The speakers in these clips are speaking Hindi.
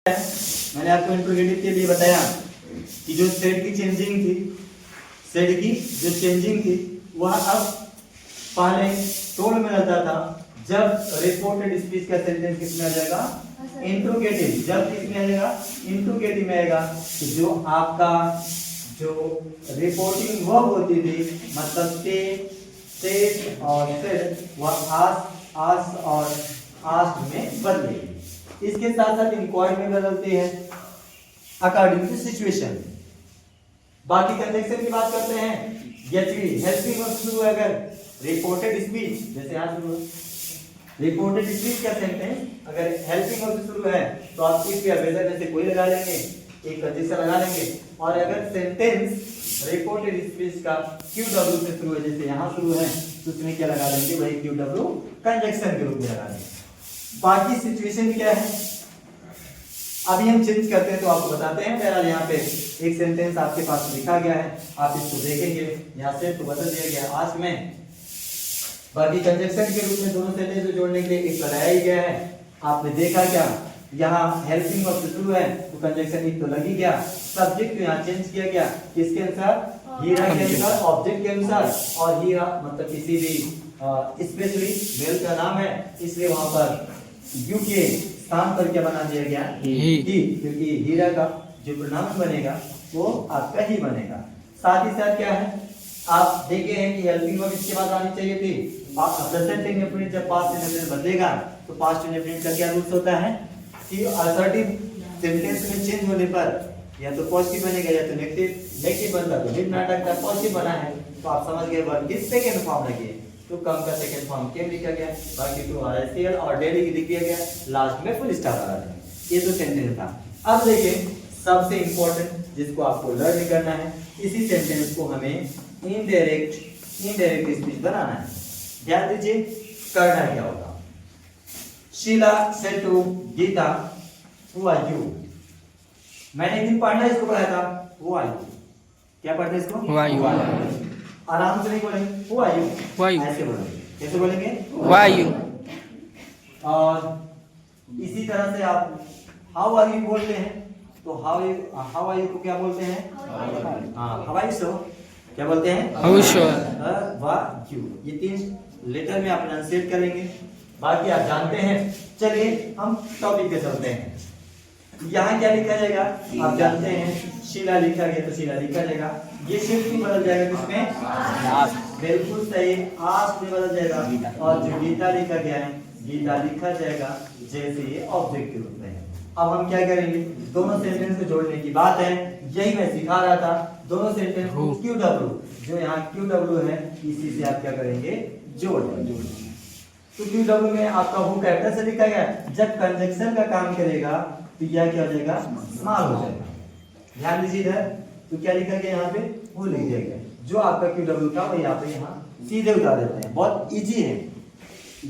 मैंने आपको इंट्रोगेटिव के लिए बताया कि जो सेट की चेंजिंग थी, सेट की जो चेंजिंग थी वह अब पहले टोन में रहता था। जब रिपोर्टेड स्पीच का सेंटेंस किसमें आ जाएगा? इंट्रोगेटिव। जब किसमें आ जाएगा? इंट्रोगेटिव में आएगा। तो जो आपका जो रिपोर्टिंग वर्ब होती थी, मतलब से, सेट और सेड, वह आस और आस्ट में बदलेगी। इसके साथ साथ इंक्वायरी में बदलते हैं अकॉर्डिंग टू सिचुएशन। बाकी कंजक्शन की बात करते हैं। यदि हेल्पिंग वर्ब शुरू है, अगर रिपोर्टेड स्पीच, जैसे यहाँ शुरू रिपोर्टेड स्पीच का सेंटेंस अगर हेल्पिंग वर्ब शुरू है तो आप इफ या वेदर में से कोई लगा लेंगे, एक कंजक्शन लगा लेंगे। और अगर सेंटेंस रिपोर्टेड स्पीच का क्यूडब्ल्यू से शुरू है, जैसे यहाँ शुरू है, तो उसमें क्या लगा लेंगे? वही क्यूडब्ल्यू कंजक्शन के रूप में लगा लेंगे। बाकी सिचुएशन क्या है अभी हम चेंज करते हैं तो आपको बताते हैं। पहला यहाँ पे एक सेंटेंस आपके पास लिखा गया है, आप इसको देखेंगे। यहाँ से तो बदल दिया गया आज में, बाकी कंजक्शन के रूप में दोनों सेंटेंस को जोड़ने के लिए एक लगाया ही गया है। आपने देखा क्या, यहाँ हेल्पिंग वर्ब से शुरू है तो कंजक्शन एक तो लग ही गया। सब्जेक्ट तो यहाँ चेंज किया गया, किसके अनुसार? हीरा के अनुसार, ऑब्जेक्ट के अनुसार। और हीरा मतलब किसी भी स्पेशली मेल का नाम है, इसलिए वहां पर यू के स्थान पर क्या बना दिया गया? ही, क्योंकि हीरा का जो प्रोनाउन बनेगा वो आपका ही बनेगा। साथ ही साथ क्या है, आप देखे हैं कि हेल्पिंग वर्ब इसके बाद आनी चाहिए थी। प्रेजेंट इंडेफिनिट जब पास्ट इंडेफिनिट बदलेगा तो पास्ट इंडेफिनिट का क्या रूल्स होता है कि असर्टिव सेंटेंस में चेंज होने पर या तो पॉजिटिव बनेगा या तो नेगेटिव। नेगेटिव बनता तो विद नाटक का, पॉजिटिव बना है तो आप समझ गए वर्ब की सेकंड फॉर्म लगी। तो कम का सेकंड फॉर्म केम लिखा गया, बाकी तो आरएसएल और डेली लिख दिया गया, लास्ट में फुल स्टॉप लगा देंगे। ये तो सेंटेंस था। अब देखिए सबसे इंपॉर्टेंट जिसको आपको लर्न करना है, इसी सेंटेंस को हमें इनडायरेक्ट स्पीच बनाना है। ध्यान दीजिए करना क्या होगा। Sheela said to Geeta, who are you? मैंने एक दिन पढ़ना इसको पढ़ाया था, हु आर यू। क्या पढ़ना इसको? Who are you? आराम से नहीं बोलेंगे, हु आर यू, ऐसे बोलेंगे। कैसे बोलेंगे? Who are you? और इसी तरह से आप हाउ आर यू बोलते हैं तो हाउ आर यू को क्या बोलते हैं? हाँ, हाउ आर यू सो क्या बोलते हैं? How is your? वाह यू। ये तीन लेटर में आप प्रोनाउंसिएट करेंगे, बाकी आप जानते हैं। चलिए हम टॉपिक पे चलते हैं। यहाँ क्या लिखा जाएगा आप जानते हैं, शीला लिखा गया तो शीला लिखा जाएगा। ये शिफ्ट में बदल जाएगा किसमें? बिल्कुल सही, आस में बदल जाएगा। और जो गीता लिखा गया है, गीता लिखा जाएगा जैसे ये ऑब्जेक्ट के रूप में है। अब हम क्या करेंगे, दोनों सेंटेंस को जोड़ने की बात है, यही मैं सिखा रहा था। दोनों सेंटेंस को क्यूडब्ल्यू, जो यहाँ क्यूडब्ल्यू है, इसी से आप क्या करेंगे? जोड़ देंगे। तो क्यूडब्ल्यू में आपका हु कैपिटल से लिखा गया, जब कंजक्शन का काम करेगा तो यह क्या हो जाएगा? स्मॉल हो जाएगा। ध्यान दीजिए इधर, तो क्या लिखा गया यहाँ पे? हु लिख दिया गया। जो आपका क्यूडब्ल्यू था वो यहाँ पे यहाँ सीधे उतार देते हैं। बहुत इजी है,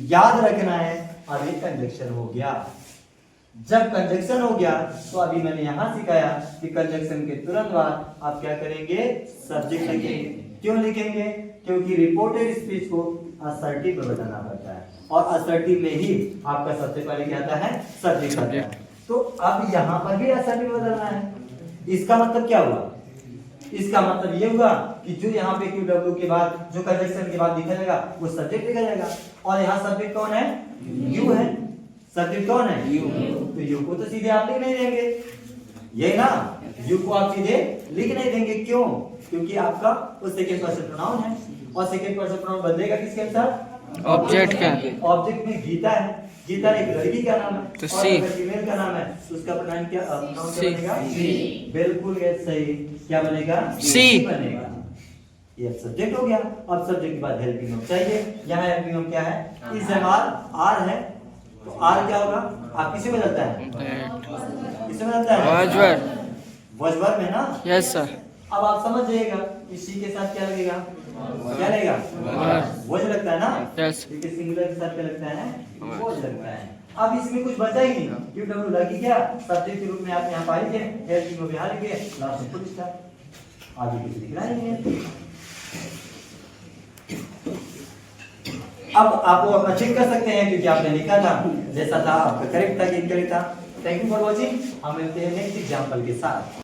याद रखना है। अभी कंजक्शन हो गया, जब कंजक्शन हो गया तो अभी मैंने यहाँ सिखाया कि कंजक्शन के तुरंत बाद आप क्या करेंगे? सब्जेक्ट लिखेंगे। क्यों लिखेंगे? क्योंकि रिपोर्टेड स्पीच को असर्टिव में बदलना पड़ता है, और असर्टिव में ही आपका सबसे पहले क्या आता है? सब्जेक्ट आता है। तो अब यहाँ पर भी असर्टिव बदलना है। इसका मतलब क्या हुआ? इसका मतलब ये हुआ कि जो यहाँ पे क्यूडब्ल्यू के बाद, जो कंजक्शन के बाद लिखा जाएगा वो सब्जेक्ट लिखा जाएगा। और यहाँ सब्जेक्ट कौन है? यू है। सब्जेक्ट कौन है? यू। तो यू को तो सीधे आप लिख नहीं देंगे, ये ना, यू को आप सीधे लिख नहीं देंगे। क्यों? क्योंकि आपका वो सेकंड पर्सन प्रोनाउन है, और सेकंड पर्सन प्रोनाउन बदलेगा किसके अनुसार? ऑब्जेक्ट का। ऑब्जेक्ट में गीता है, गीता एक लड़की का नाम है, तो और सी। अगर फीमेल का नाम है तो उसका प्रोनाउन क्या सी। बनेगा? सी। बिल्कुल सही। क्या बनेगा? सी बनेगा। ये सब्जेक्ट हो गया। अब सब्जेक्ट के बाद हेल्पिंग वर्ब चाहिए। यहाँ हेल्पिंग वर्ब क्या है? इस जमात आर है, तो आर क्या होगा? आप किसे बदलता है? किसे बदलता है? वॉज वर्ब है ना? Yes sir. अब आप समझ जाइएगा, इसी के साथ क्या लगेगा? क्या लगेगा? वॉज लगता है ना? यस। क्योंकि सिंगुलर के साथ क्या लगता है? वॉज लगता है। अब इसमें कुछ बचा ही नहीं, क्यूडब्ल्यू लगी क्या? सब्जेक्ट के रूप में आप यहाँ पाएंगे, हेल्पिंग वर्ब यहाँ लिखे, लास्ट में फुल स्टॉप। आगे कुछ लिखना ही नहीं है। अब आप वो अपना चेक कर सकते हैं, क्योंकि आपने लिखा था जैसा था आपका करेक्ट था कि इनकरेक्ट था। Thank you for watching. हम मिलते हैं नेक्स्ट एग्जाम्पल के साथ।